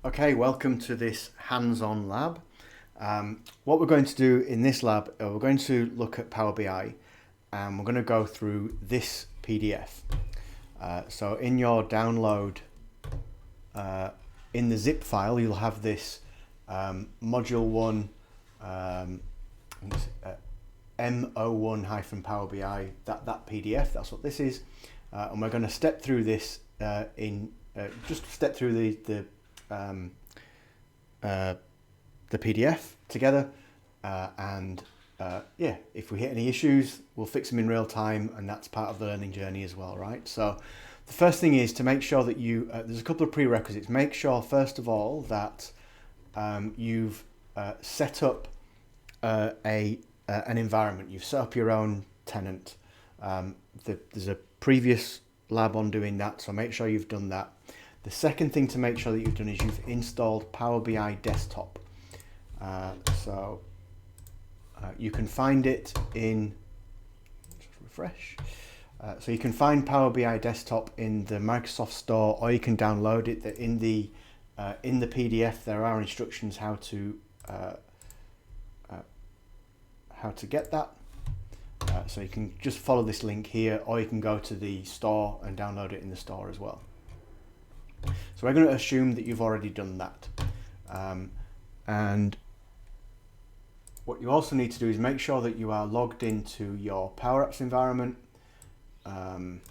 Okay, welcome to this hands-on lab. What we're going to do in this lab, we're going to look at Power BI and we're going to go through this PDF. So in your download, in the zip file, you'll have this module 1 M01-Power BI, that PDF, that's what this is. And we're going to step through this just step through the PDF together, and if we hit any issues, we'll fix them in real time, and that's part of the learning journey as well, right? So the first thing is to make sure that you, there's a couple of prerequisites. Make sure first of all that you've set up an environment. You've set up your own tenant. There's a previous lab on doing that, so make sure you've done that. The second thing to make sure that you've done is you've installed Power BI Desktop. You can find it in, just refresh. So you can find Power BI Desktop in the Microsoft Store, or you can download it in the PDF. There are instructions how to get that. So you can just follow this link here, or you can go to the store and download it in the store as well. So we're going to assume that you've already done that. And what you also need to do is make sure that you are logged into your Power Apps environment. And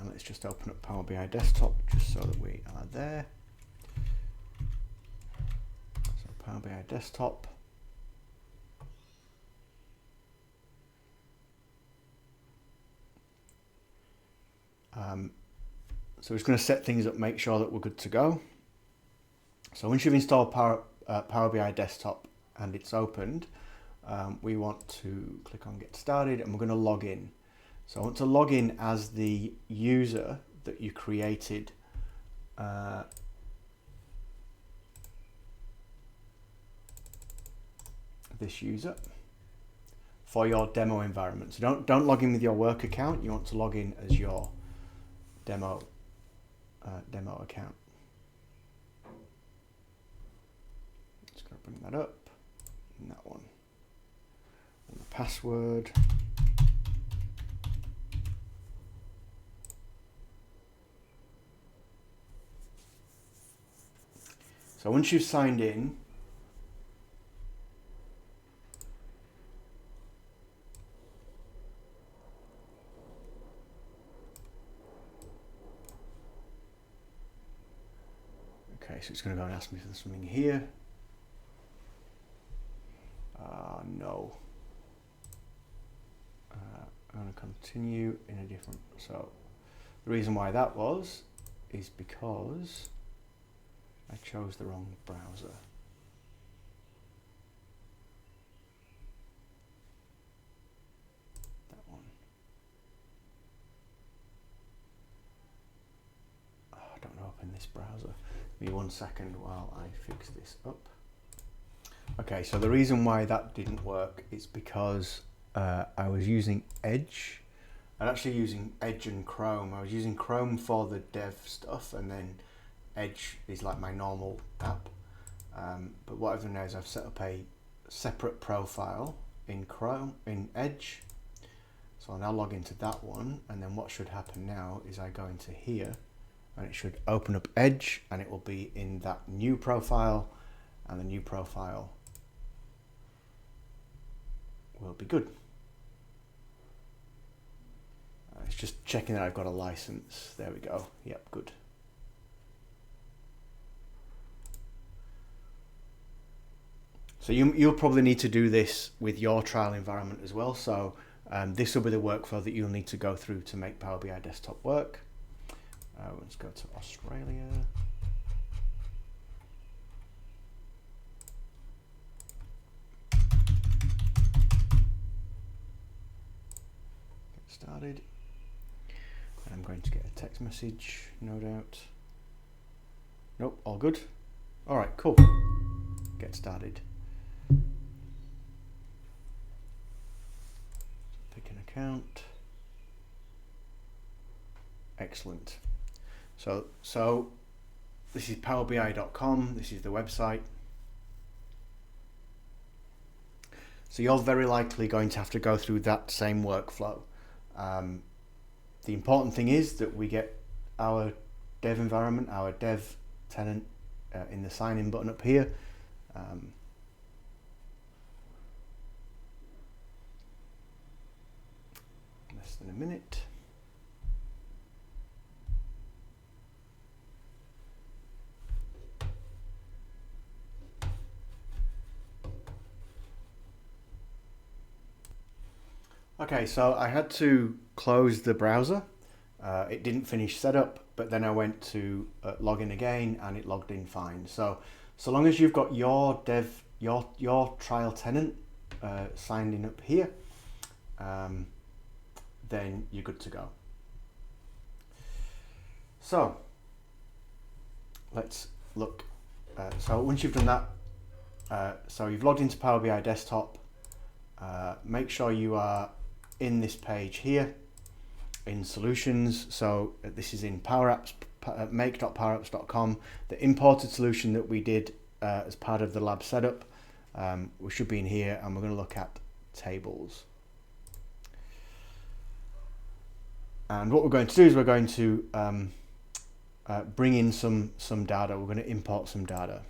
let's just open up Power BI Desktop just so that we are there. So Power BI Desktop. So it's going to set things up, make sure that we're good to go. So once you've installed Power BI Desktop and it's opened, we want to click on Get Started, and we're going to log in. So I want to log in as the user that you created this user for your demo environment. So don't log in with your work account. You want to log in as your demo account. Just going to bring that up. And that one. And the password. So once you've signed in, okay, so it's going to go and ask me for something here. No. I'm going to continue in a different. So the reason why that was is because I chose the wrong browser. That one. Oh, I don't open this browser. Give me 1 second while I fix this up. Okay, so the reason why that didn't work is because I was using Edge. I'm actually using Edge and Chrome. I was using Chrome for the dev stuff, and then Edge is like my normal app. But what I've done now is I've set up a separate profile in Chrome, in Edge. So I'll now log into that one, and then what should happen now is I go into here, and it should open up Edge, and it will be in that new profile, and the new profile will be good. It's just checking that I've got a license. There we go. Yep, good. So you'll probably need to do this with your trial environment as well. So this will be the workflow that you'll need to go through to make Power BI Desktop work. Let's go to Australia. Get started. And I'm going to get a text message, no doubt. Nope, all good. All right, cool. Get started. Pick an account. Excellent. So this is powerbi.com, this is the website. So you're very likely going to have to go through that same workflow. The important thing is that we get our dev environment, our dev tenant in the sign in button up here. Less than a minute. Okay, so I had to close the browser. It didn't finish setup, but then I went to log in again and it logged in fine. So long as you've got your dev, your trial tenant signed in up here, then you're good to go. So let's look. So once you've done that, so you've logged into Power BI Desktop, make sure you are in this page here in solutions. So this is in Power Apps, make.powerapps.com, the imported solution that we did as part of the lab setup. We should be in here, and we're going to look at tables. And what we're going to do is we're going to bring in some data. We're going to import some data.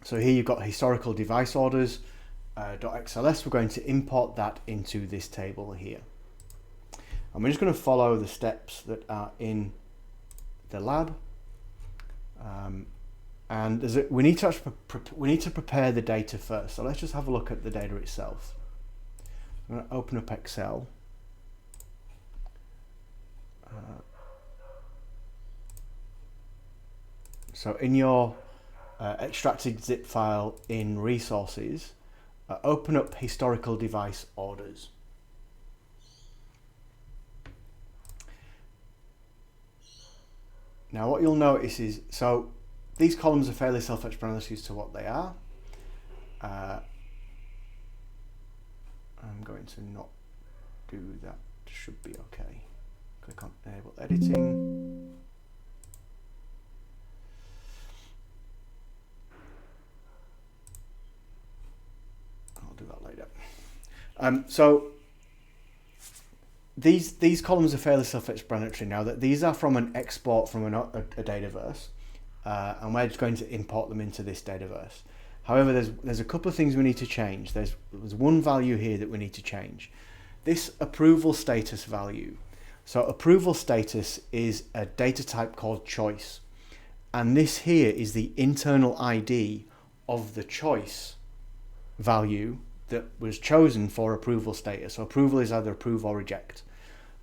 So here you've got historical device orders. .xls, we're going to import that into this table here. And we're just going to follow the steps that are in the lab. And we need to prepare the data first. So let's just have a look at the data itself. I'm going to open up Excel. So in your extracted zip file in resources, open up historical device orders. Now what you'll notice is, so these columns are fairly self-explanatory as to what they are. I'm going to not do that, should be okay. Click on enable editing. I'll do that later. So these columns are fairly self-explanatory now. That these are from an export from a Dataverse, and we're just going to import them into this Dataverse. However, there's a couple of things we need to change. There's one value here that we need to change. This approval status value. So approval status is a data type called choice, and this here is the internal ID of the choice value that was chosen for approval status. So approval is either approve or reject.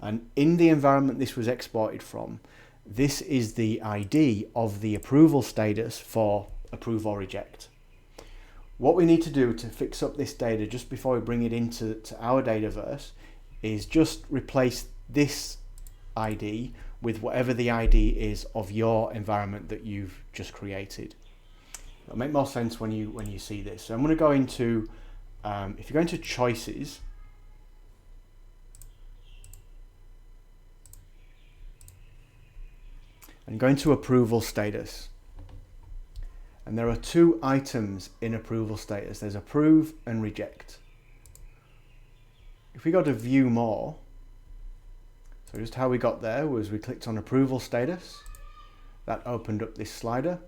And in the environment this was exported from, this is the ID of the approval status for approve or reject. What we need to do to fix up this data just before we bring it into our Dataverse is just replace this ID with whatever the ID is of your environment that you've just created. It'll make more sense when you see this. So I'm going to go into, if you go into choices, and go into approval status. And there are two items in approval status. There's approve and reject. If we go to view more, so just how we got there was we clicked on approval status. That opened up this slider.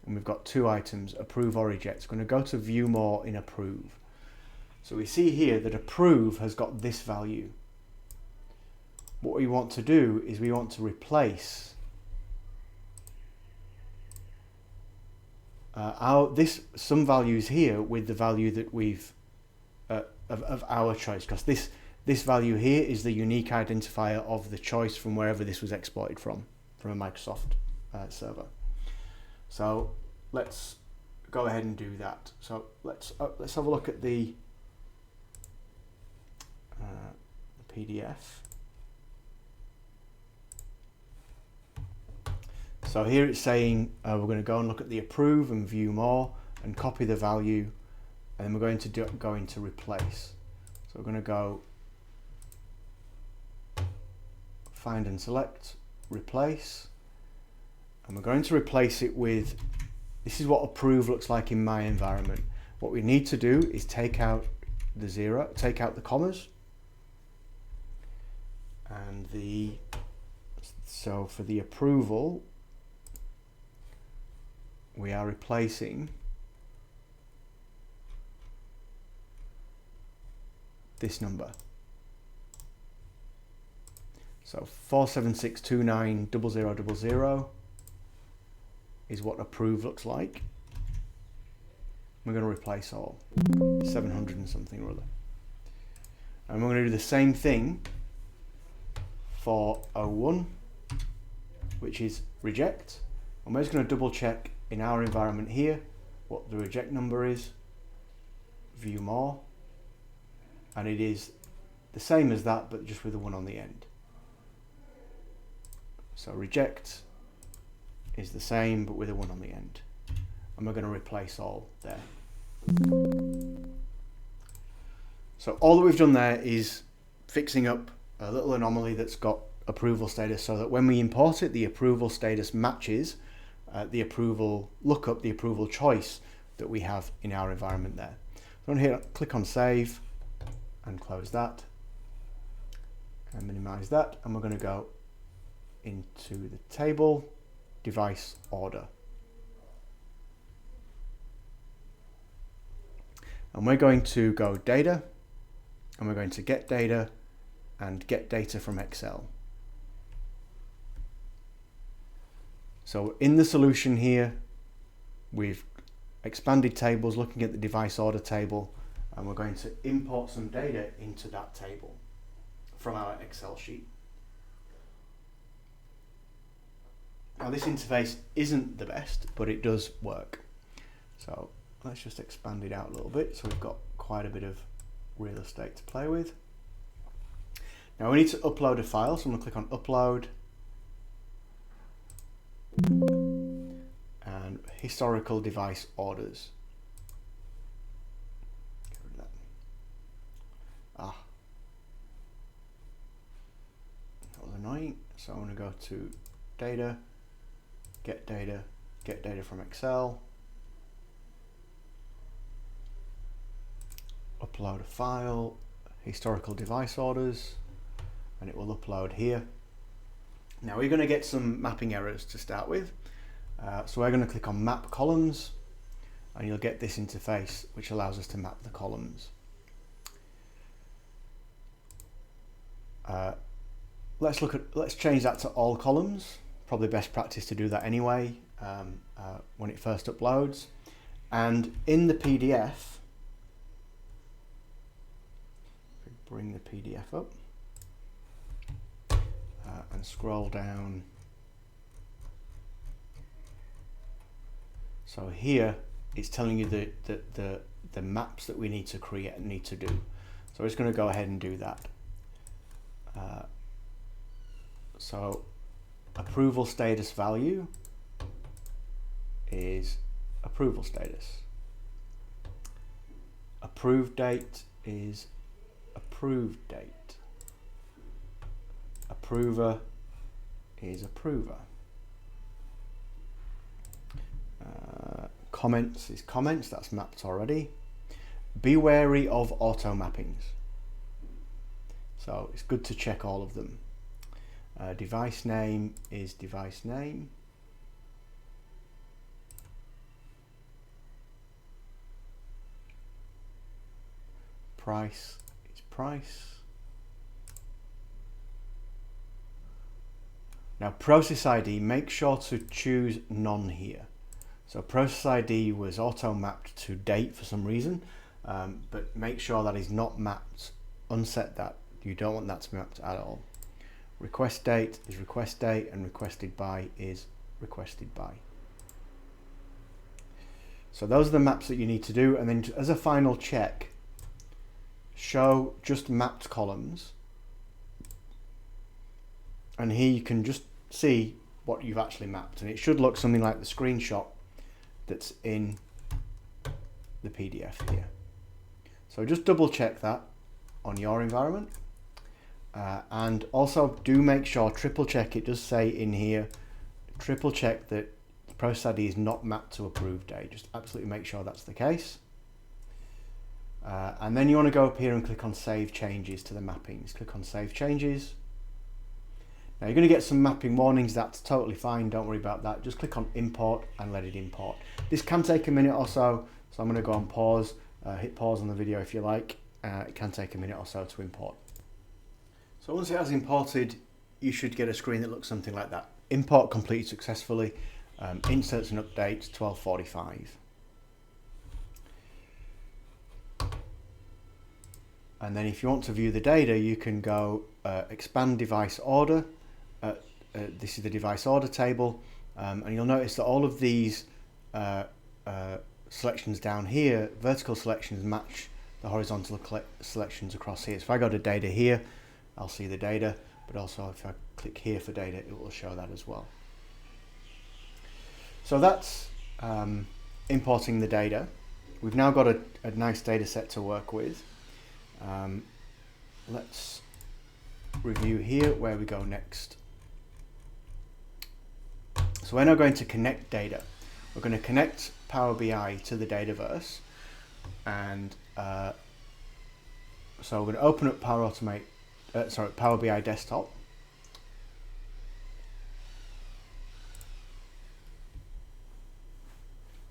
And we've got two items, approve or reject. We're going to go to view more in approve. So we see here that approve has got this value. What we want to do is we want to replace some values here with the value that we've of our choice, because this value here is the unique identifier of the choice from wherever this was exported from a Microsoft server. So let's go ahead and do that. So let's have a look at the PDF. So here it's saying we're going to go and look at the approve and view more and copy the value, and then we're going to go into replace. So we're going to go find and select replace. and we're going to replace it with, this is what approve looks like in my environment. What we need to do is take out the zero, take out the commas, and so for the approval, we are replacing this number. So 476290000 is what approve looks like. We're going to replace all 700 and something or other. And we're going to do the same thing for 01, which is reject. And we're just going to double check in our environment here what the reject number is. View more. And it is the same as that, but just with a 1 on the end. So reject is the same, but with a 1 on the end. And we're going to replace all there. So all that we've done there is fixing up a little anomaly that's got approval status, so that when we import it, the approval status matches the approval lookup, the approval choice that we have in our environment there. So here, click on save and close that and minimize that, and we're going to go into the table device order, and we're going to go data, and we're going to get data and get data from Excel. So in the solution here, we've expanded tables looking at the device order table, and we're going to import some data into that table from our Excel sheet. Now this interface isn't the best, but it does work. So let's just expand it out a little bit, so we've got quite a bit of real estate to play with. Now we need to upload a file, so I'm going to click on upload, and historical device orders. Get rid of that. That was annoying. So I'm going to go to data, get data from Excel, upload a file, historical device orders, and it will upload here. Now we're going to get some mapping errors to start with. So we're going to click on map columns, and you'll get this interface which allows us to map the columns. Let's change that to all columns. Probably best practice to do that anyway when it first uploads. And in the PDF, bring the PDF up and scroll down. So here it's telling you the maps that we need to create and need to do. So we're just going to go ahead and do that. So approval status value is approval status. Approved date is approved date. Approver is approver. Comments is comments, that's mapped already. Be wary of auto mappings. So it's good to check all of them. Device name is device name. Price is price. Now process ID, make sure to choose none here. So process ID was auto mapped to date for some reason, but make sure that is not mapped, unset that. You don't want that to be mapped at all. Request date is request date, and requested by is requested by. So those are the maps that you need to do, and then as a final check, show just mapped columns, and here you can just see what you've actually mapped, and it should look something like the screenshot that's in the PDF here. So just double check that on your environment, and also do make sure, triple check, it does say in here triple check that the process ID is not mapped to approved date. Just absolutely make sure that's the case. And then you want to go up here and click on Save Changes to the mappings. Click on Save Changes. Now you're going to get some mapping warnings. That's totally fine. Don't worry about that. Just click on Import and let it import. This can take a minute or so. So I'm going to go on pause. Hit pause on the video if you like. It can take a minute or so to import. So once it has imported, you should get a screen that looks something like that. Import completed successfully. Inserts and updates 12:45. And then if you want to view the data, you can go expand device order. This is the device order table. And you'll notice that all of these selections down here, vertical selections, match the horizontal selections across here. So if I go to data here, I'll see the data, but also if I click here for data, it will show that as well. So that's importing the data. We've now got a nice data set to work with. Let's review here where we go next. So we're now going to connect data. We're going to connect Power BI to the Dataverse, and so we're going to open up Power BI Desktop.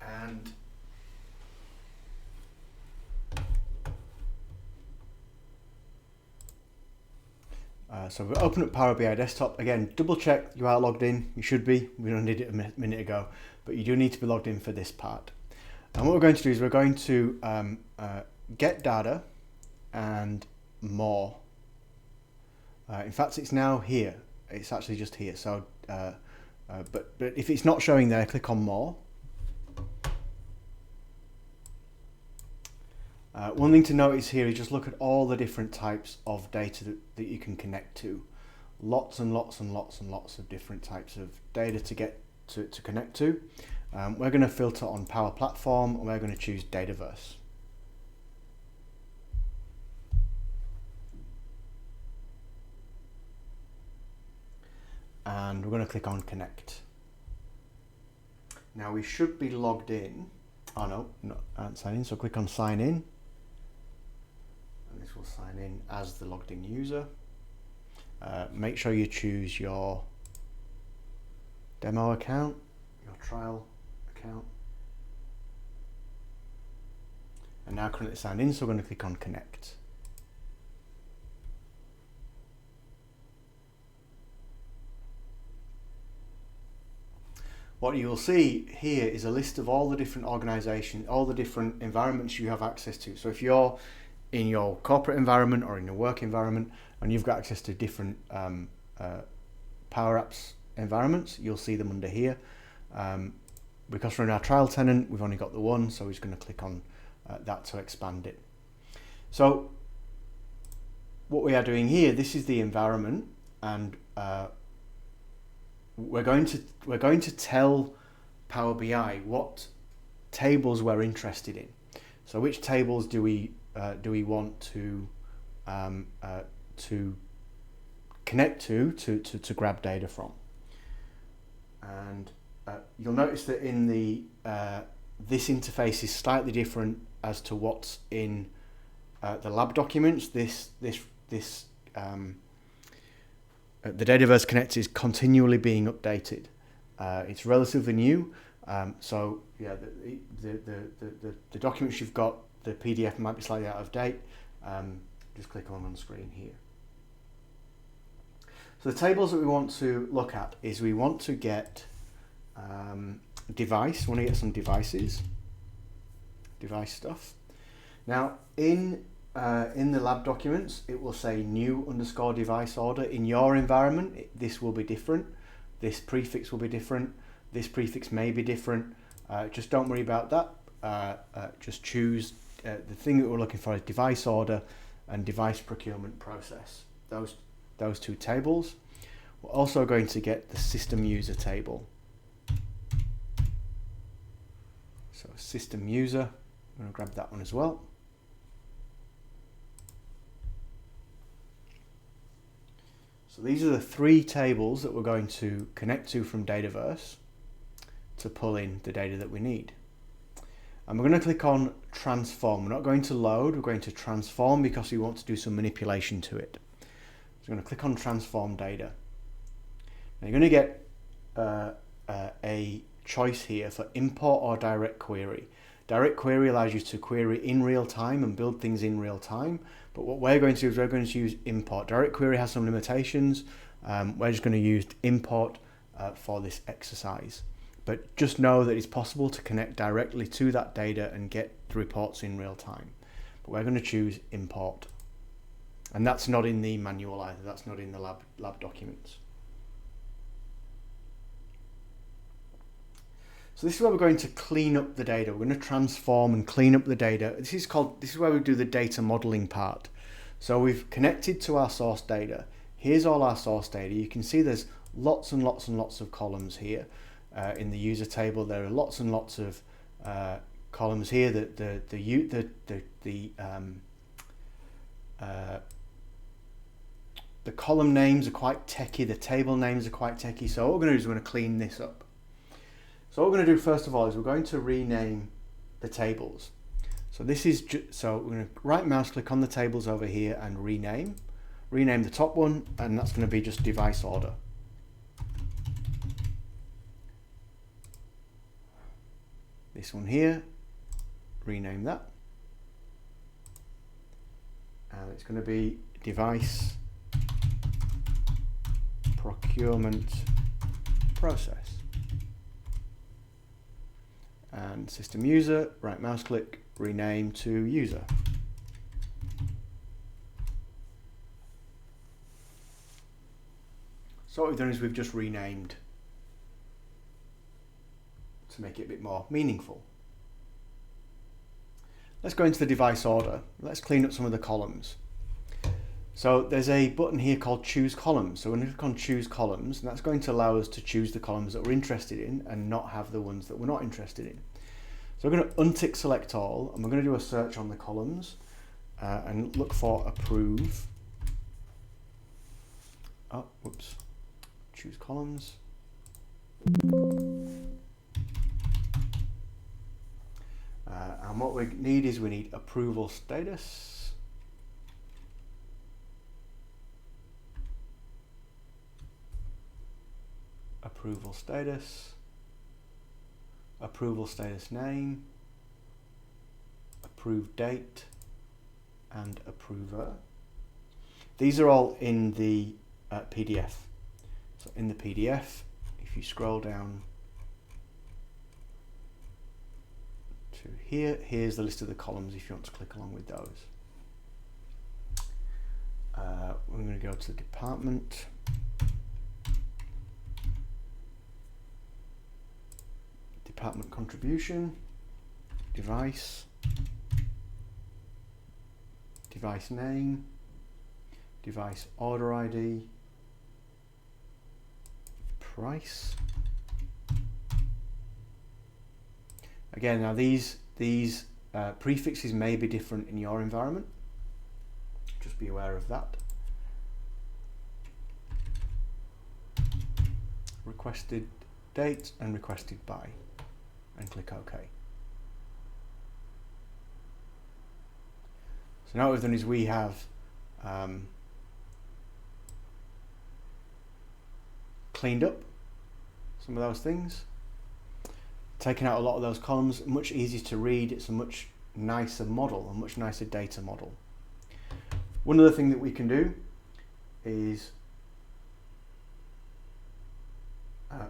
And so we'll open up Power BI Desktop. Again, double check you are logged in. You should be. We only did it a minute ago, but you do need to be logged in for this part. And what we're going to do is we're going to get data and more. In fact, it's now here. It's actually just here. So, but if it's not showing there, click on more. One thing to notice here is just look at all the different types of data that you can connect to. Lots and lots and lots and lots of different types of data to get to connect to. We're going to filter on Power Platform, and we're going to choose Dataverse. And we're going to click on Connect. Now we should be logged in. Oh no, not sign in. So click on Sign In. And this will sign in as the logged in user. Make sure you choose your demo account, your trial account. And now currently signed in, so we're going to click on Connect. What you will see here is a list of all the different organizations, all the different environments you have access to. So if you're in your corporate environment or in your work environment and you've got access to different Power Apps environments, you'll see them under here. Because we're in our trial tenant, we've only got the one, so we're just going to click on that to expand it. So what we are doing here, this is the environment, and we're going to tell Power BI what tables we're interested in. So which tables do we want to connect to grab data from? And you'll notice that in the this interface is slightly different as to what's in the lab documents. The Dataverse Connect is continually being updated. It's relatively new, so yeah, the documents you've got, the PDF might be slightly out of date. Just click on screen here. So the tables that we want to look at is we want to get device. We want to get some device stuff. Now in the lab documents, it will say new _ device order. In your environment, this will be different. This prefix will be different. This prefix may be different. Just don't worry about that. Just choose the thing that we're looking for is device order and device procurement process. Those two tables. We're also going to get the system user table. So system user, I'm going to grab that one as well. So So these are the 3 tables that we're going to connect to from Dataverse to pull in the data that we need. And we're going to click on transform. We're not going to load, we're going to transform because we want to do some manipulation to it. So we're going to click on transform data. Now you're going to get a choice here for import or direct query. Direct query allows you to query in real time and build things in real time. But what we're going to do is we're going to use import. Direct query has some limitations. We're just going to use import for this exercise. But just know that it's possible to connect directly to that data and get the reports in real time. But we're going to choose import. And that's not in the manual either. That's not in the lab documents. So this is where we're going to clean up the data. We're going to transform and clean up the data. This is where we do the data modeling part. So we've connected to our source data. Here's all our source data. You can see there's lots and lots and lots of columns here. In the user table, there are lots and lots of columns here. The column names are quite techy. The table names are quite techy. So what we're going to do is we're going to clean this up. So what we're going to do first of all is we're going to rename the tables. So this is so we're going to right mouse click on the tables over here and rename the top one, and that's going to be just device order. This one here, rename that, and it's going to be device procurement process. And system user, right mouse click, rename to user. So what we've done is we've just renamed to make it a bit more meaningful. Let's go into the device order. Let's clean up some of the columns. So there's a button here called choose columns. So we're going to click on choose columns, and that's going to allow us to choose the columns that we're interested in and not have the ones that we're not interested in. So we're going to untick select all, and we're going to do a search on the columns and look for approve. Oh, whoops. Choose columns. And what we need is we need approval status. Approval status. Approval status name. Approved date. And approver. These are all in the PDF. So in the PDF, if you scroll down to here, here's the list of the columns if you want to click along with those. We're going to go to the department. Department contribution, device, device name, device order ID, price. Again, now these prefixes may be different in your environment. Just be aware of that. Requested date and requested by, and click OK. So now what we've done is we have cleaned up some of those things, taken out a lot of those columns, much easier to read. It's a much nicer model, a much nicer data model. One other thing that we can do is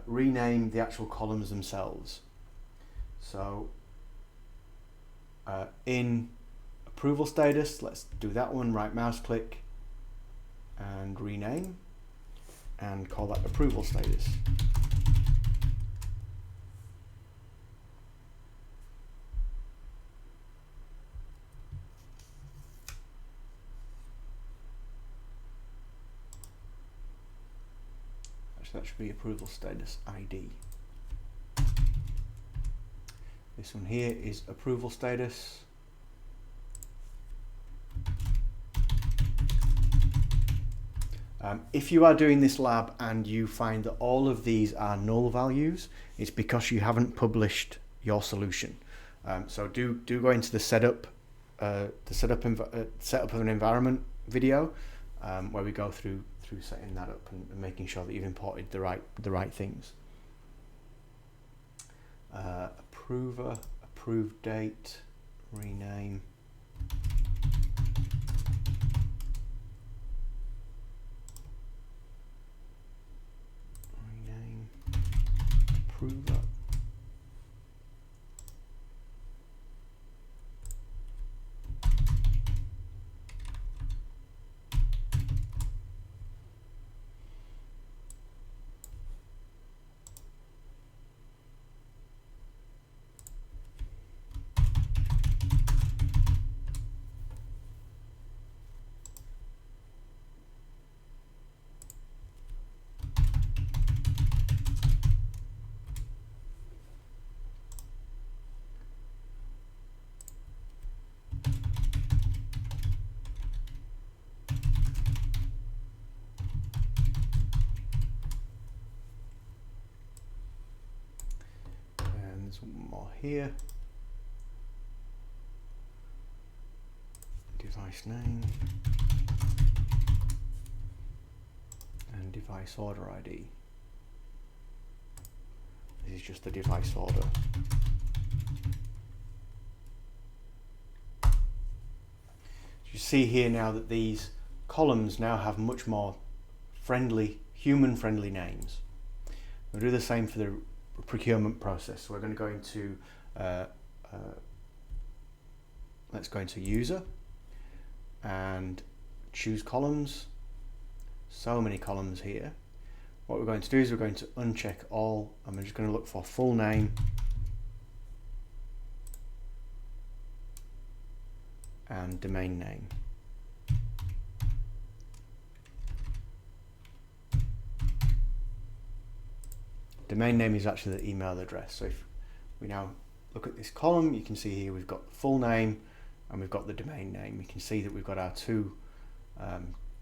rename the actual columns themselves. So in approval status, let's do that one, right mouse click and rename and call that approval status. Actually, that should be approval status ID. This one here is approval status. If you are doing this lab and you find that all of these are null values, it's because you haven't published your solution. So do go into the setup of an environment video where we go through setting that up and making sure that you've imported the right things. Approver, approved date, rename. Approver. There's one more here. Device name and device order ID. This is just the device order. You see here now that these columns now have much more friendly, human-friendly names. We'll do the same for the procurement process. So we're going to go into let's go into user and choose columns. So many columns here. What we're going to do is we're going to uncheck all, and we're just going to look for full name and domain name. Domain name is actually the email address. So if we now look at this column, you can see here we've got the full name and we've got the domain name. You can see that we've got our two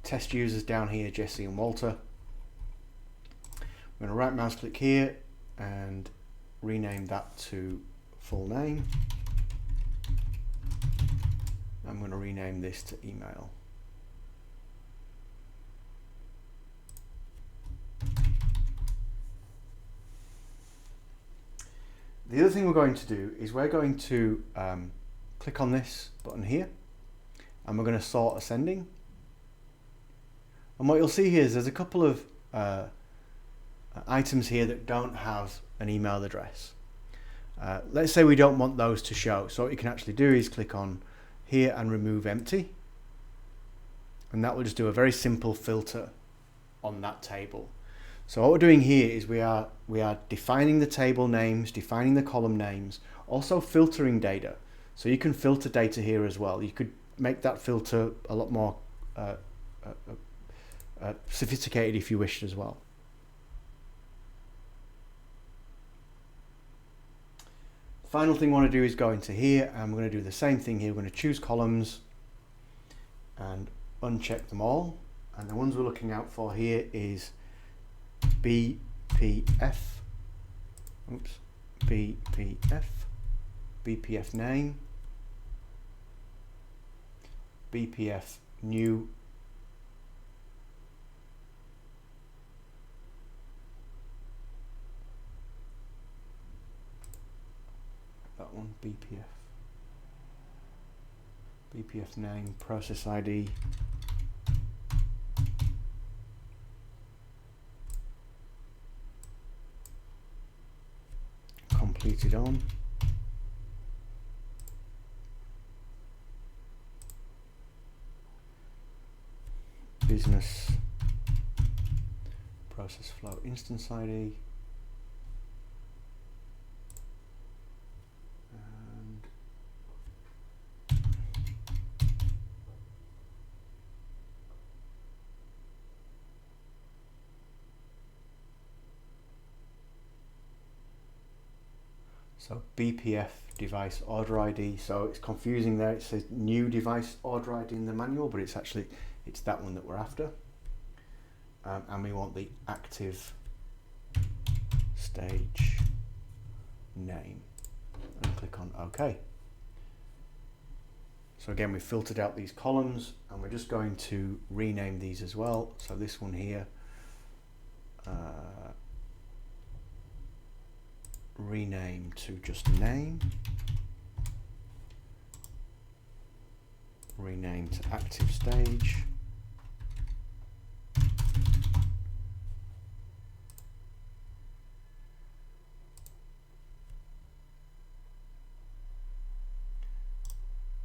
test users down here, Jesse and Walter. I'm going to right mouse click here and rename that to full name. I'm going to rename this to email. The other thing we're going to do is we're going to click on this button here and we're going to sort ascending. And what you'll see here is there's a couple of items here that don't have an email address. Let's say we don't want those to show. So what you can actually do is click on here and remove empty. And that will just do a very simple filter on that table. So what we're doing here is we are defining the table names, defining the column names, also filtering data. So you can filter data here as well. You could make that filter a lot more sophisticated if you wished as well. Final thing we want to do is go into here and we're going to do the same thing here. We're going to choose columns and uncheck them all. And the ones we're looking out for here is BPF, BPF name, BPF new, that one, BPF name, process ID, completed on, business process flow instance ID, and so BPF device order ID. So it's confusing there. It says new device order ID in the manual, but it's that one that we're after. and we want the active stage name, and click on OK. So again, we've filtered out these columns, and we're just going to rename these as well. So this one here, rename to just name, rename to active stage,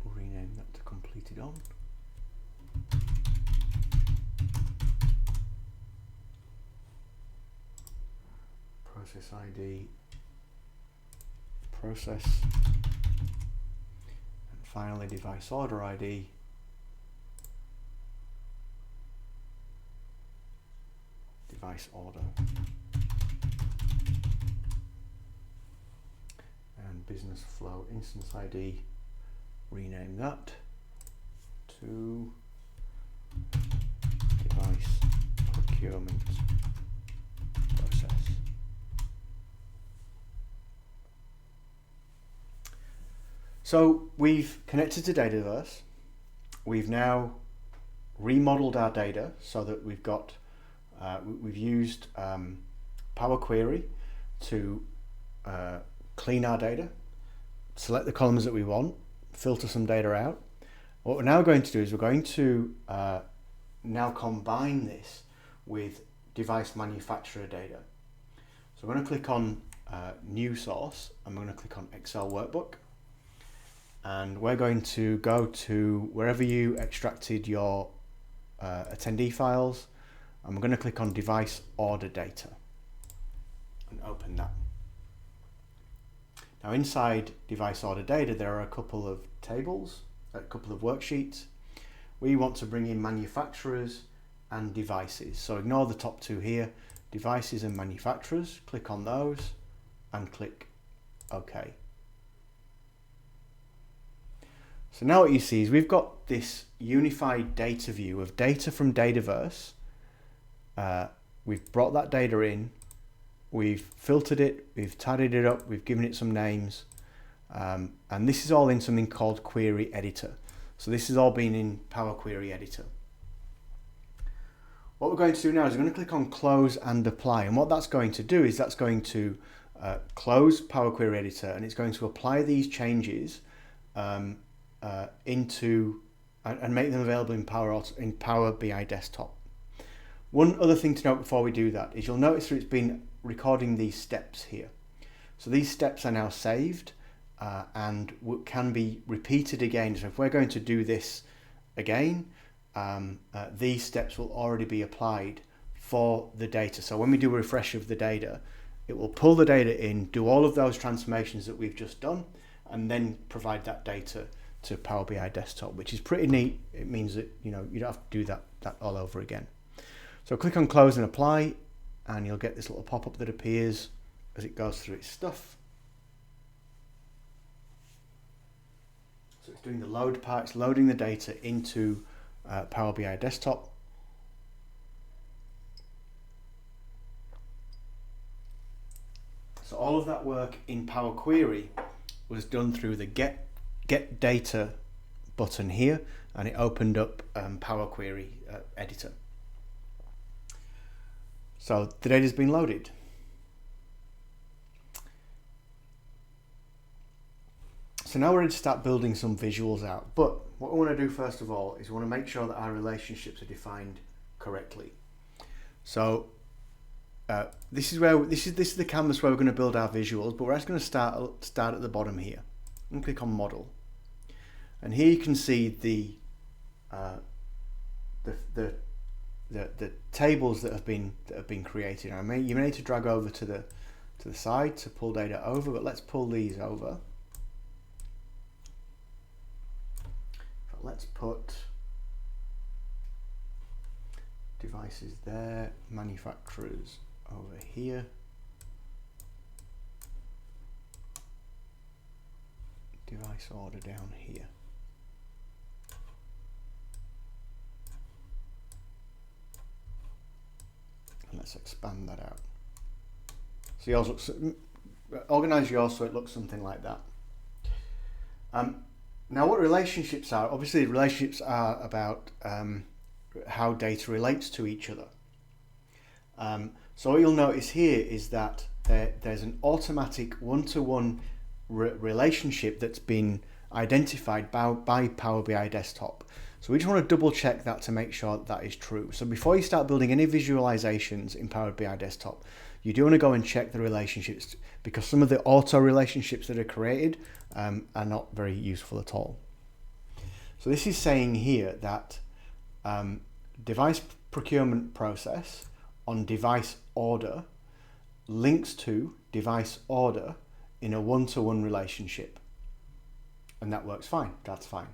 rename that to completed on, process ID, process, and finally device order ID, device order, and business flow instance ID, rename that to device procurement process. So we've connected to Dataverse. We've now remodeled our data so that we've got, we've used Power Query to clean our data, select the columns that we want, filter some data out. What we're now going to do is we're going to now combine this with device manufacturer data. So we're going to click on New Source, and we're going to click on Excel Workbook. And we're going to go to wherever you extracted your attendee files, and we're going to click on Device Order Data and open that. Now inside Device Order Data, there are a couple of tables, a couple of worksheets. We want to bring in manufacturers and devices. So ignore the top two here, devices and manufacturers. Click on those and click OK. So now what you see is we've got this unified data view of data from Dataverse. We've brought that data in, we've filtered it, we've tidied it up, we've given it some names, and this is all in something called Query Editor. So this has all been in Power Query Editor. What we're going to do now is we're going to click on Close and Apply, and what that's going to do is that's going to close Power Query Editor, and it's going to apply these changes into and make them available in Power BI Desktop. One other thing to note before we do that is you'll notice that it's been recording these steps here. So these steps are now saved and can be repeated again. So if we're going to do this again, these steps will already be applied for the data. So when we do a refresh of the data, it will pull the data in, do all of those transformations that we've just done, and then provide that data to Power BI Desktop, which is pretty neat. It means that you don't have to do that all over again. So click on Close and Apply, and you'll get this little pop-up that appears as it goes through its stuff. So it's doing the load part, it's loading the data into Power BI Desktop. So all of that work in Power Query was done through the Get Data button here, and it opened up Power Query Editor. So the data's been loaded. So now we're ready to start building some visuals out. But what we want to do first of all is we want to make sure that our relationships are defined correctly. So this is the canvas where we're going to build our visuals, but we're actually going to start at the bottom here and click on Model. And here you can see the tables that have been created. Now, you may need to drag over to the side to pull data over, but let's pull these over. Let's put devices there, manufacturers over here, device order down here. let's expand that out. So yours looks, organize yours so it looks something like that. Now what relationships are, obviously relationships are about how data relates to each other. So what you'll notice here is that there's an automatic one-to-one relationship that's been identified by Power BI Desktop. So we just want to double check that to make sure that is true. So before you start building any visualizations in Power BI Desktop, you do want to go and check the relationships, because some of the auto relationships that are created are not very useful at all. So this is saying here that device procurement process on device order links to device order in a one-to-one relationship. And that works fine, that's fine.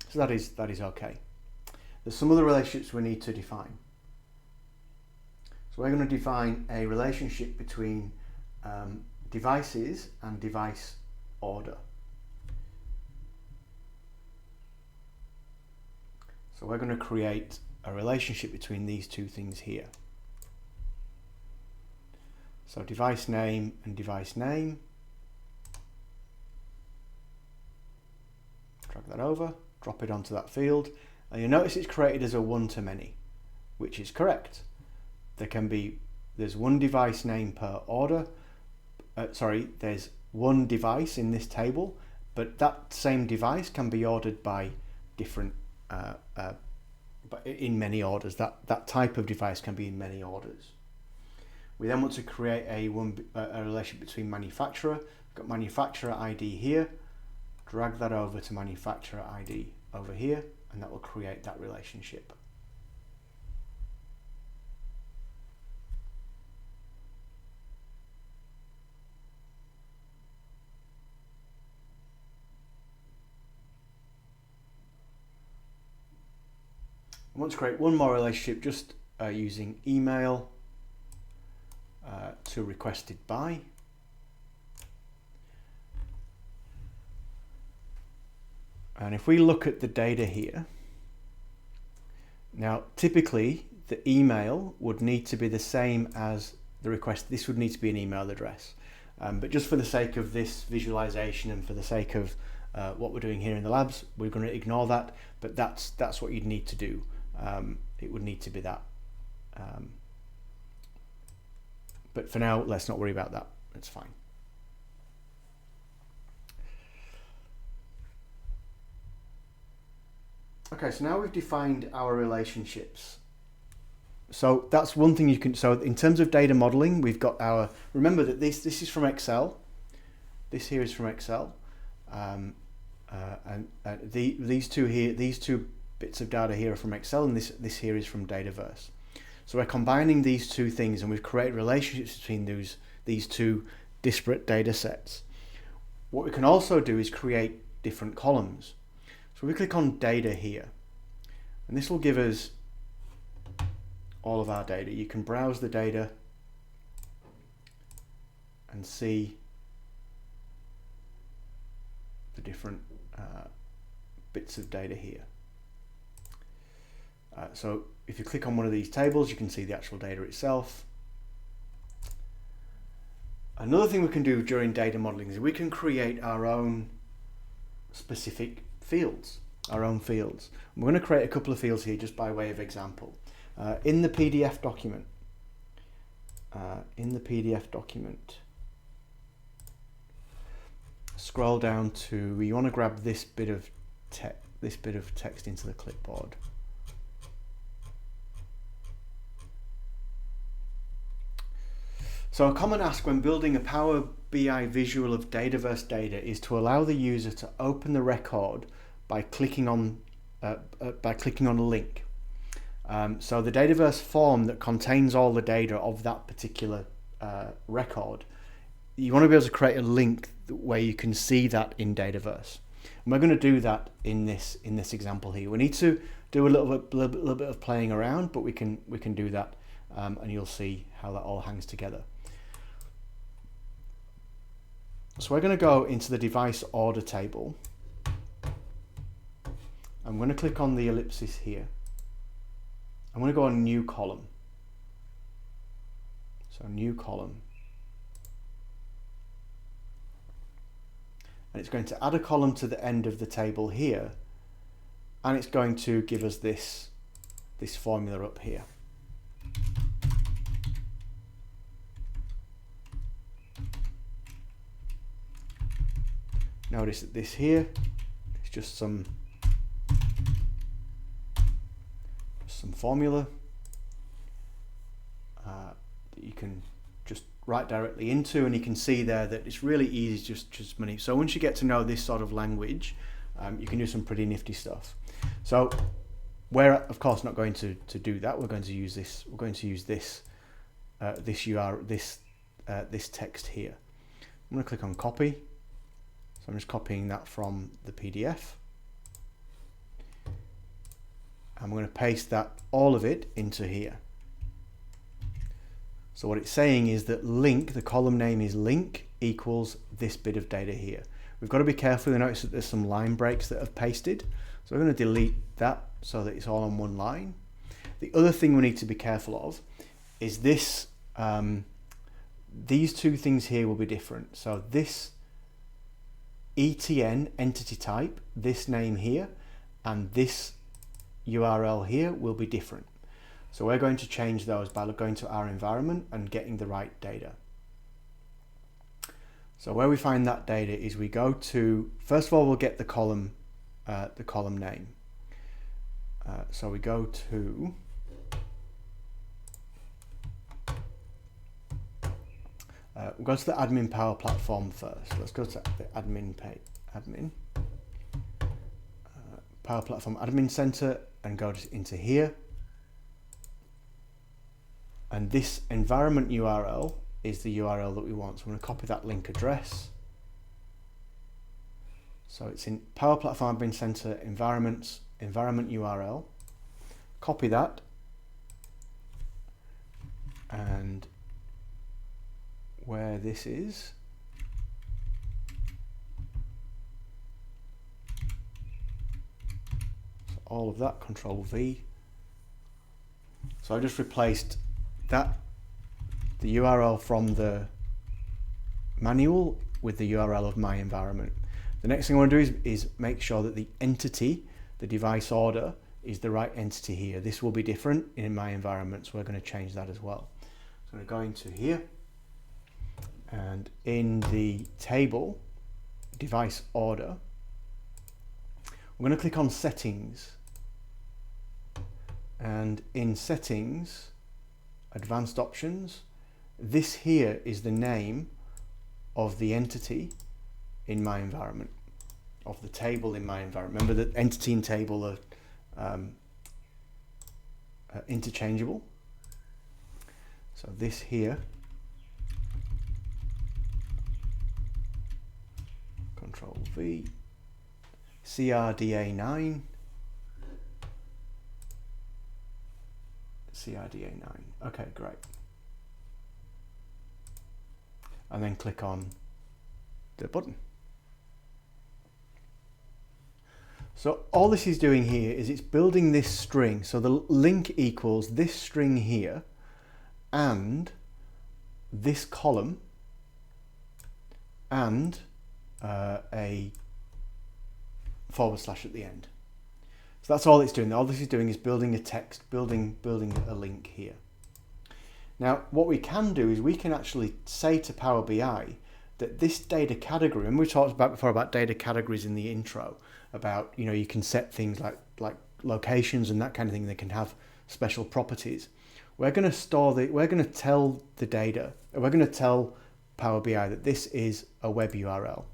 So that is okay. There's some other relationships we need to define. So we're going to define a relationship between devices and device order. So we're going to create a relationship between these two things here. So device name and device name. Drag that over, drop it onto that field, and you'll notice it's created as a one-to-many, which is correct. There's one device name per order. There's one device in this table, but that same device can be ordered by different, in many orders. That type of device can be in many orders. We then want to create a relationship between manufacturer. We've got manufacturer ID here. Drag that over to manufacturer ID over here, and that will create that relationship. I want to create one more relationship just using email to requested by. And if we look at the data here, now typically the email would need to be the same as the request. This would need to be an email address. But just for the sake of this visualization and for the sake of what we're doing here in the labs, we're going to ignore that, but that's what you'd need to do. It would need to be that. But for now, let's not worry about that. It's fine. Okay, so now we've defined our relationships. So that's one thing you can, so in terms of data modeling, we've got our, remember that this is from Excel. This here is from Excel. These two bits of data here are from Excel, and this here is from Dataverse. So we're combining these two things, and we've created relationships between these two disparate data sets. What we can also do is create different columns. So we click on data here, and this will give us all of our data. You can browse the data and see the different bits of data here. So if you click on one of these tables, you can see the actual data itself. Another thing we can do during data modeling is we can create our own specific fields, our own fields. We're going to create a couple of fields here just by way of example. In the PDF document, scroll down to, you want to grab this bit of text into the clipboard. So a common ask when building a Power BI visual of Dataverse data is to allow the user to open the record by clicking on a link. So the Dataverse form that contains all the data of that particular record, you want to be able to create a link where you can see that in Dataverse. And we're going to do that in this example here. We need to do a little bit of playing around, but we can do that, and you'll see how that all hangs together. So we're going to go into the device order table. I'm going to click on the ellipsis here. I'm going to go on new column. So new column. And it's going to add a column to the end of the table here, and it's going to give us this formula up here. Notice that this here is just some formula that you can just write directly into, and you can see there that it's really easy just money. So once you get to know this sort of language, you can do some pretty nifty stuff. So we're of course not going to do that. We're going to use this. We're going to use this this text here. I'm going to click on copy. So I'm just copying that from the PDF. I'm going to paste that, all of it, into here. So what it's saying is that link, the column name is link equals this bit of data here. We've got to be careful. You notice that there's some line breaks that have pasted. So we're going to delete that so that it's all on one line. The other thing we need to be careful of is this, these two things here will be different. So this ETN entity type, this name here, and this URL here will be different. So we're going to change those by going to our environment and getting the right data. So where we find that data is we go to, first of all, we'll get the column name. So we go to we'll go to the admin Power Platform first. Let's go to the admin Power Platform Admin Center and go into here. And this environment URL is the URL that we want. So I'm going to copy that link address. So it's in Power Platform Admin Center environment URL. Copy that. And where this is, so all of that, Control V. So I just replaced that, the URL from the manual with the URL of my environment. The next thing I want to do is make sure that the entity, the device order, is the right entity here. This will be different in my environment, so we're going to change that as well. So I'm going to go into here, and in the table, device order, we're going to click on settings, and in settings, advanced options, this here is the name of the entity in my environment, of the table in my environment. Remember that entity and table are interchangeable. So this here, Control V, CRDA9, CRDA9. Okay, great. And then click on the button. So all this is doing here is it's building this string. So the link equals this string here and this column and a / at the end. So that's all it's doing. All this is doing is building a text, building a link here. Now, what we can do is we can actually say to Power BI that this data category, and we talked about before about data categories in the intro, about, you know, you can set things like locations and that kind of thing. They can have special properties. We're going to tell the data, we're going to tell Power BI that this is a web URL,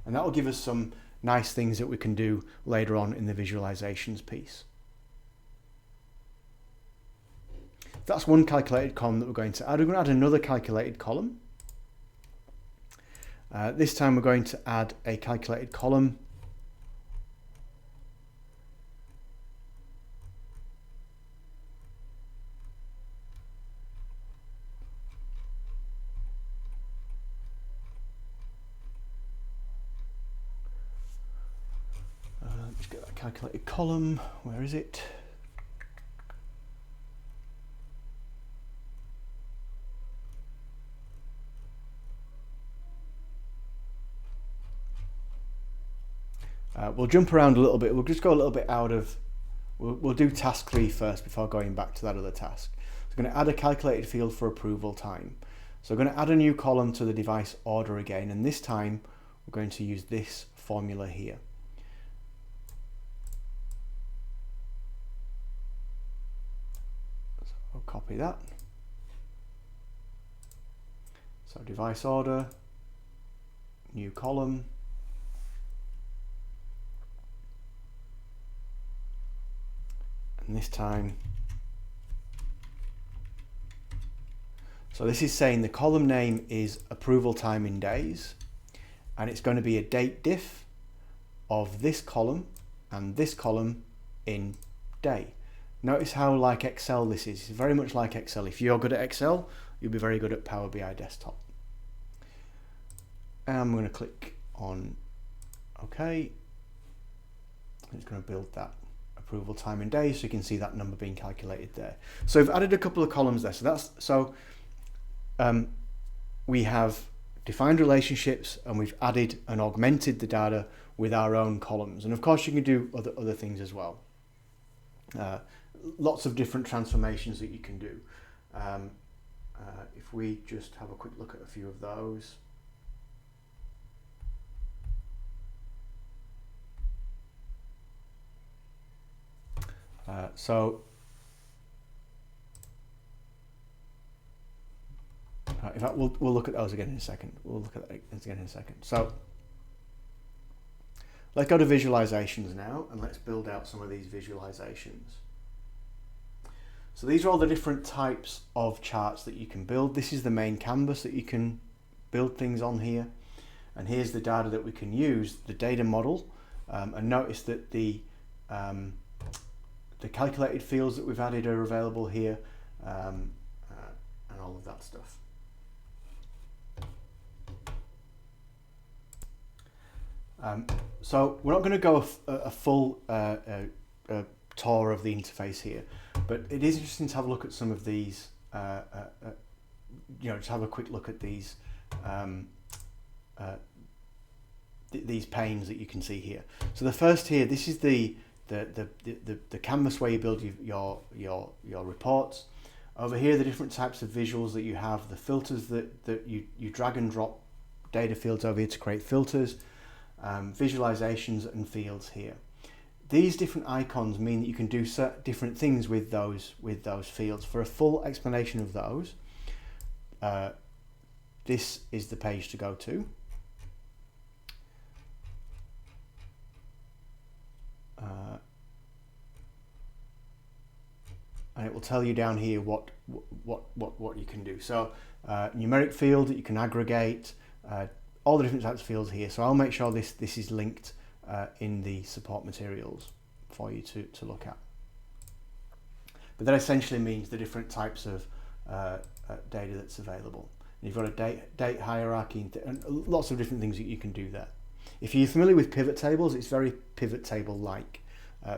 and that will give us some nice things that we can do later on in the visualizations piece. That's one calculated column that we're going to add. We're going to add another calculated column. This time we're going to add a calculated column let's get that calculated column. Where is it? We'll jump around a little bit. We'll just go a little bit out of, we'll do task 3 first before going back to that other task. So I'm going to add a calculated field for approval time. So I'm going to add a new column to the device order again, and this time we're going to use this formula here. So I'll copy that. So device order, new column, and this time, so this is saying the column name is approval time in days, and it's going to be a date diff of this column and this column in day. Notice how like Excel this is. It's very much like Excel. If you're good at Excel, you'll be very good at Power BI Desktop. And I'm going to click on OK. It's going to build that approval time in days, so you can see that number being calculated there. So we've added a couple of columns there. So we have defined relationships, and we've added and augmented the data with our own columns. And of course, you can do other things as well. Lots of different transformations that you can do. If we just have a quick look at a few of those. In fact, we'll look at those again in a second. We'll look at that again in a second. So let's go to visualizations now, and let's build out some of these visualizations. So these are all the different types of charts that you can build. This is the main canvas that you can build things on here. And here's the data that we can use, the data model. And notice that the calculated fields that we've added are available here, and all of that stuff. So we're not going to go a full tour of the interface here, but it is interesting to have a look at some of these, just have a quick look at these panes that you can see here. So the first here, this is the canvas where you build your reports. Over here, the different types of visuals that you have, the filters that you drag and drop data fields over here to create filters, visualizations and fields here. These different icons mean that you can do different things with those fields. For a full explanation of those, this is the page to go to. And it will tell you down here what you can do. So numeric field that you can aggregate, all the different types of fields here. So I'll make sure this is linked in the support materials for you to look at. But that essentially means the different types of data that's available. And you've got a date hierarchy and lots of different things that you can do there. If you're familiar with pivot tables, it's very pivot table like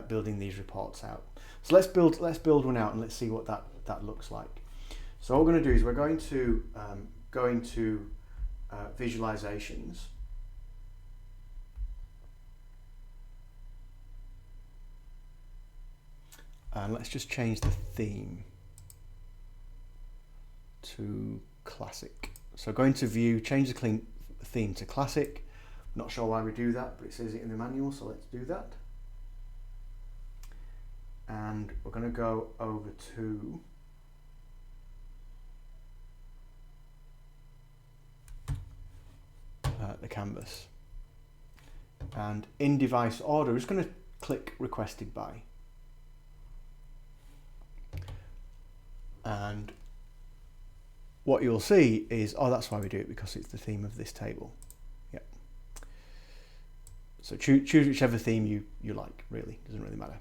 building these reports out. So let's build one out and let's see what that looks like. So what we're going to do is we're going to go into visualizations. And let's just change the theme to classic. So go into view, change the theme to classic. Not sure why we do that, but it says it in the manual, so let's do that. And we're going to go over to the canvas. And in device order, we're just going to click requested by. And what you'll see is, oh, that's why we do it, because it's the theme of this table. Yep. So choose whichever theme you like, really. Doesn't really matter.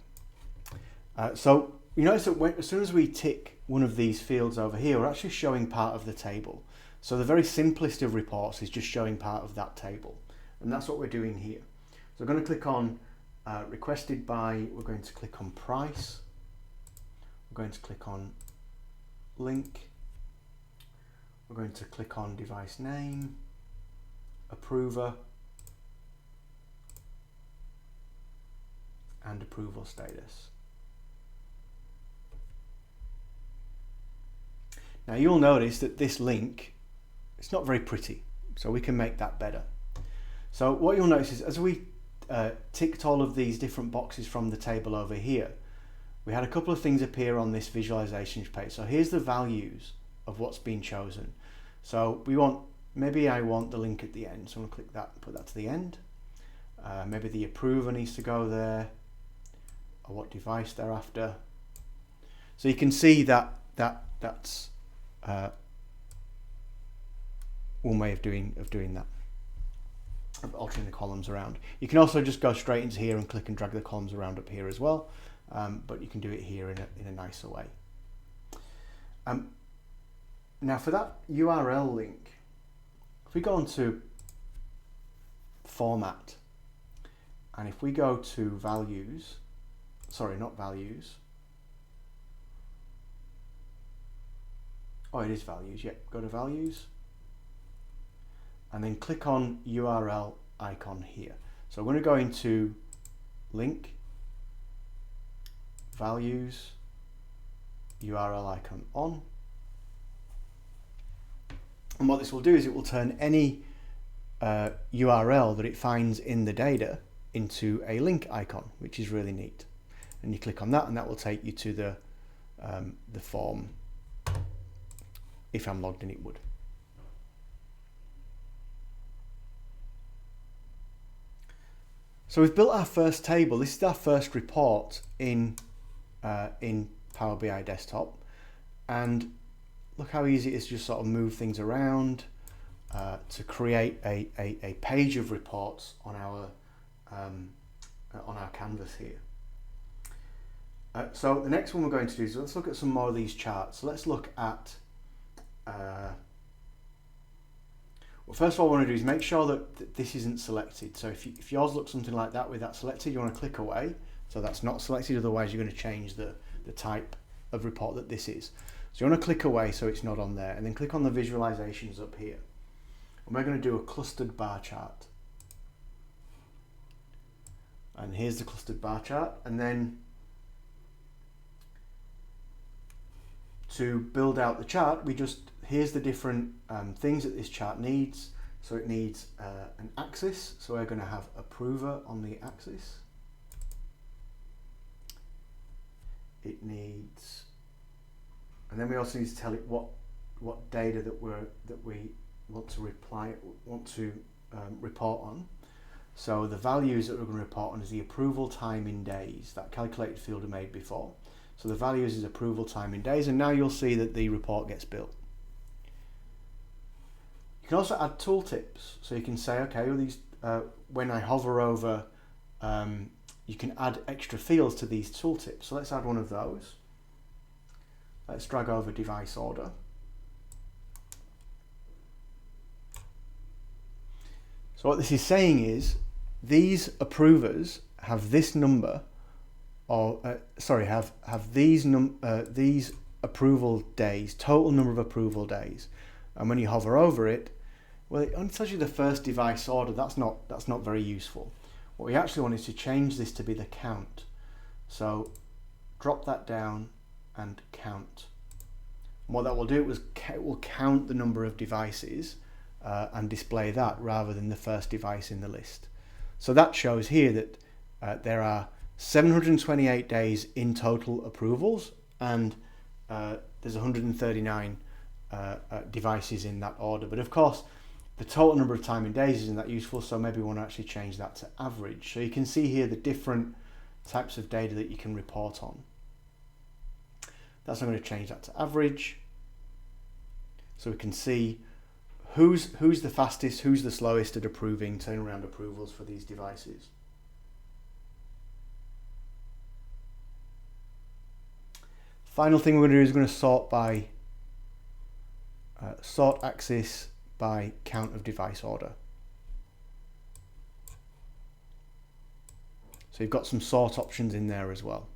So you notice that as soon as we tick one of these fields over here, we're actually showing part of the table. So the very simplest of reports is just showing part of that table. And that's what we're doing here. So we're going to click on requested by, we're going to click on price, we're going to click on link, we're going to click on device name, approver, and approval status. Now you'll notice that this link, it's not very pretty, so we can make that better. So what you'll notice is as we ticked all of these different boxes from the table over here, we had a couple of things appear on this visualization page. So here's the values of what's been chosen. So we want, maybe I want the link at the end, so I'm going to click that and put that to the end. Maybe the approver needs to go there, or what device they're after. So you can see that that's one way of doing that, of altering the columns around. You can also just go straight into here and click and drag the columns around up here as well, but you can do it here in a nicer way. Now for that URL link, if we go into format, and if we go to values, sorry, not values. Oh, it is values, yeah. Go to values and then click on URL icon here. So I'm going to go into link, values, URL icon on. And what this will do is it will turn any URL that it finds in the data into a link icon, which is really neat. And you click on that and that will take you to the form. If I'm logged in, it would. So we've built our first table. This is our first report in Power BI Desktop. And look how easy it is to just sort of move things around to create a page of reports on our canvas here. So the next one we're going to do is let's look at some more of these charts. So let's look at well, first of all, what I want to do is make sure that this isn't selected. So if yours looks something like that with that selected, you want to click away. So that's not selected, otherwise you're going to change the type of report that this is. So you want to click away so it's not on there, and then click on the visualizations up here. And we're going to do a clustered bar chart. And here's the clustered bar chart. And then to build out the chart, here's the different things that this chart needs. So it needs an axis. So we're going to have approver on the axis. It needs, and then we also need to tell it what data that we want to report on. So the values that we're going to report on is the approval time in days, that calculated field we made before. So the values is approval time in days, and now you'll see that the report gets built. You can also add tooltips. So you can say, okay, well, these when I hover over, you can add extra fields to these tooltips. So let's add one of those. Let's drag over device order. So what this is saying is these approvers have this number, or have these approval days, total number of approval days, and when you hover over it, well, it only tells you the first device order. That's not very useful. What we actually want is to change this to be the count. So drop that down and count. And what that will do is it will count the number of devices and display that rather than the first device in the list. So that shows here that there are 728 days in total approvals, and there's 139 devices in that order. But of course, the total number of time in days isn't that useful, so maybe we want to actually change that to average. So you can see here the different types of data that you can report on. That's I'm going to change that to average, so we can see who's the fastest, who's the slowest at approving turnaround approvals for these devices. Final thing we're going to do is we're going to sort by sort axis by count of device order. So you've got some sort options in there as well.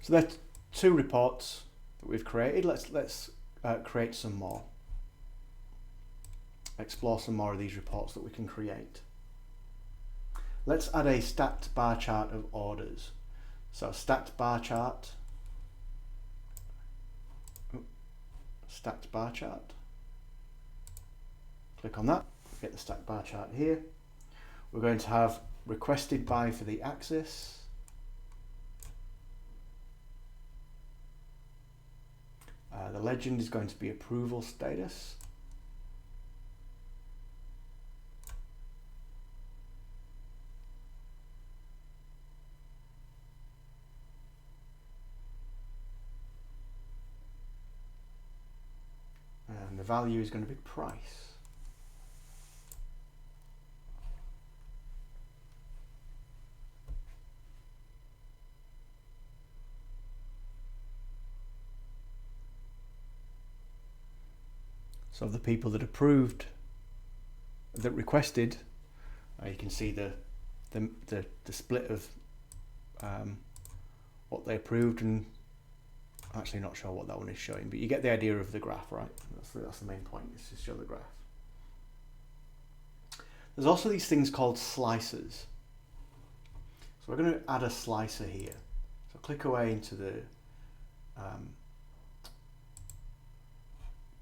So that's 2 reports that we've created. Let's create some more. explore some more of these reports that we can create. Let's add a stacked bar chart of orders. So stacked bar chart, click on that, get the stacked bar chart here. We're going to have requested by for the axis. The legend is going to be approval status. And the value is going to be price. So the people that approved, that requested, you can see the split of what they approved, and I'm actually not sure what that one is showing, but you get the idea of the graph, right? That's the main point, is to show the graph. There's also these things called slicers. So we're going to add a slicer here. So click away into the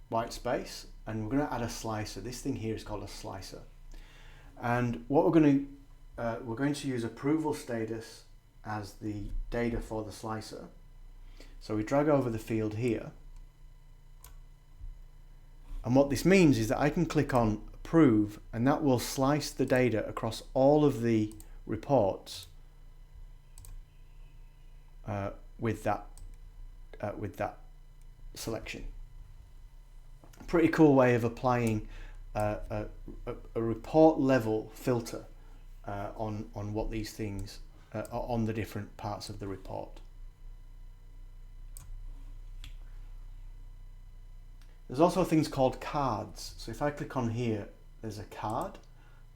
white space, and we're going to add a slicer. This thing here is called a slicer, and what we're going to use approval status as the data for the slicer. So we drag over the field here, and what this means is that I can click on approve, and that will slice the data across all of the reports with that selection. Pretty cool way of applying a report level filter on what these things are on the different parts of the report. There's also things called cards. So if I click on here, there's a card.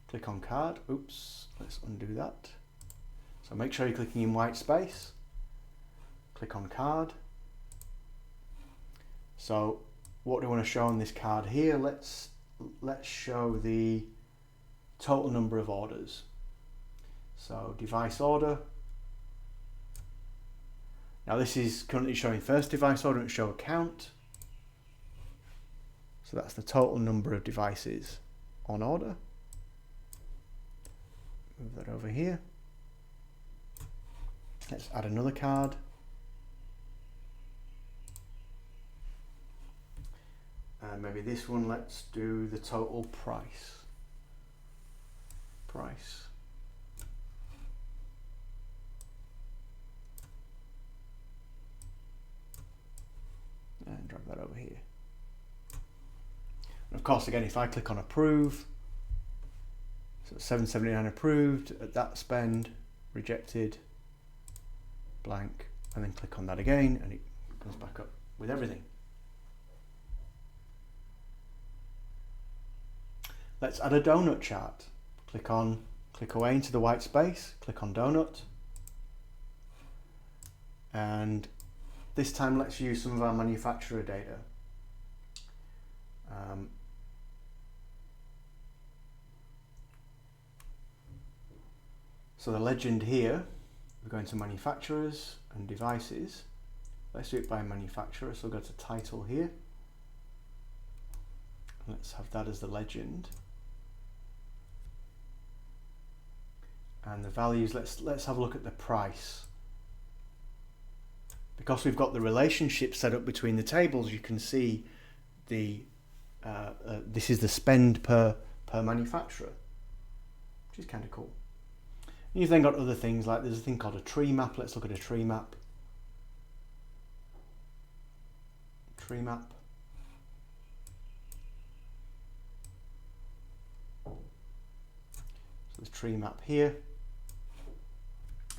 Click on card. Oops, let's undo that. So make sure you're clicking in white space. Click on card. So what do we want to show on this card here? Let's show the total number of orders. So device order. Now this is currently showing first device order, and show a count. So that's the total number of devices on order. Move that over here. Let's add another card. And maybe this one, let's do the total price. And drag that over here. And of course, again, if I click on approve, so 779 approved at that spend, rejected, blank, and then click on that again, and it comes back up with everything. Let's add a donut chart. Click away into the white space, click on donut, and this time let's use some of our manufacturer data. So the legend here, we're going to manufacturers and devices. Let's do it by manufacturer, so we'll go to title here. Let's have that as the legend. And the values, let's have a look at the price. Because we've got the relationship set up between the tables, you can see the this is the spend per manufacturer, which is kind of cool. And you've then got other things, like there's a thing called a tree map. Let's look at a tree map. So there's tree map here.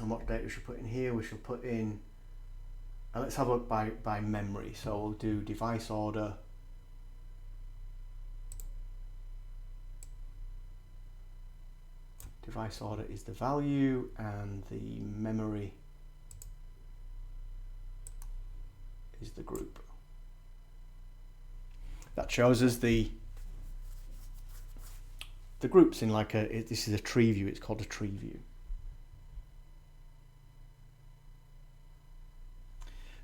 And what data we should put in here? We should put in, let's have a look by memory. So we'll do device order. Device order is the value, and the memory is the group. That shows us the the groups in like this is a tree view. It's called a tree view.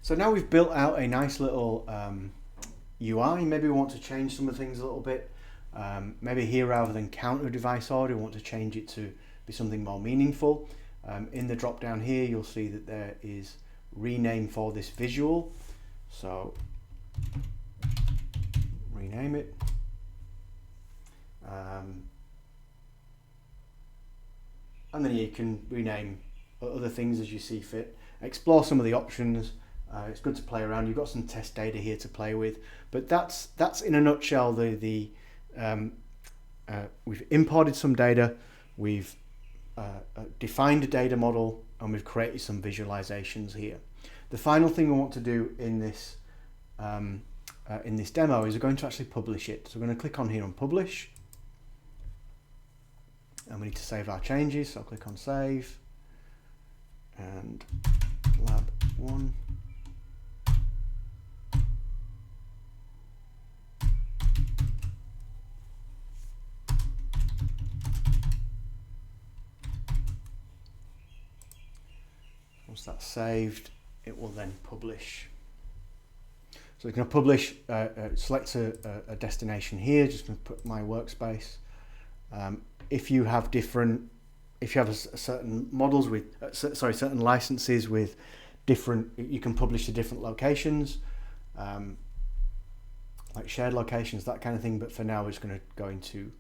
So now we've built out a nice little UI. Maybe we want to change some of the things a little bit. Maybe here, rather than counter device order, we want to change it to be something more meaningful. In the drop down here, you'll see that there is rename for this visual. So rename it. And then you can rename other things as you see fit. Explore some of the options. It's good to play around. You've got some test data here to play with, but that's in a nutshell we've imported some data, we've defined a data model, and we've created some visualizations here. The final thing we want to do in this demo is we're going to actually publish it. So we're going to click on here on publish, and we need to save our changes. So I'll click on save, and lab 1. Once that's saved, it will then publish. So we're going to publish, select a destination here, just going to put my workspace. If you have certain models with, certain licenses with different, you can publish to different locations, like shared locations, that kind of thing. But for now, we're just going to go into,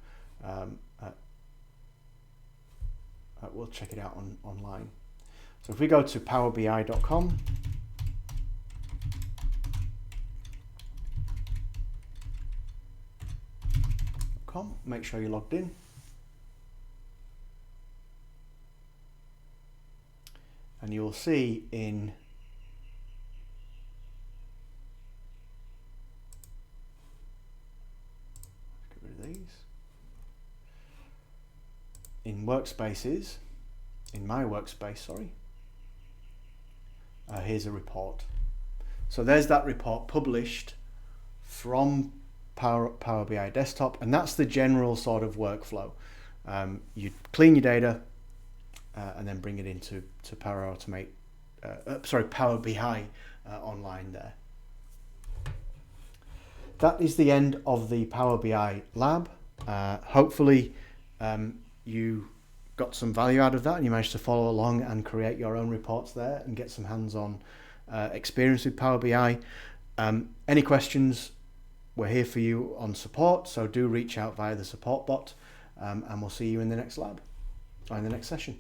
we'll check it out online. So if we go to powerbi.com, make sure you're logged in. And you will see in get rid of these. In workspaces, in my workspace, sorry. Here's a report. So there's that report published from Power BI Desktop, and that's the general sort of workflow. You clean your data and then bring it into Power BI online there. That is the end of the Power BI lab. Hopefully you got some value out of that and you managed to follow along and create your own reports there and get some hands-on experience with Power BI. Any questions, we're here for you on support, so do reach out via the support bot, and we'll see you in the next lab, or in the next session.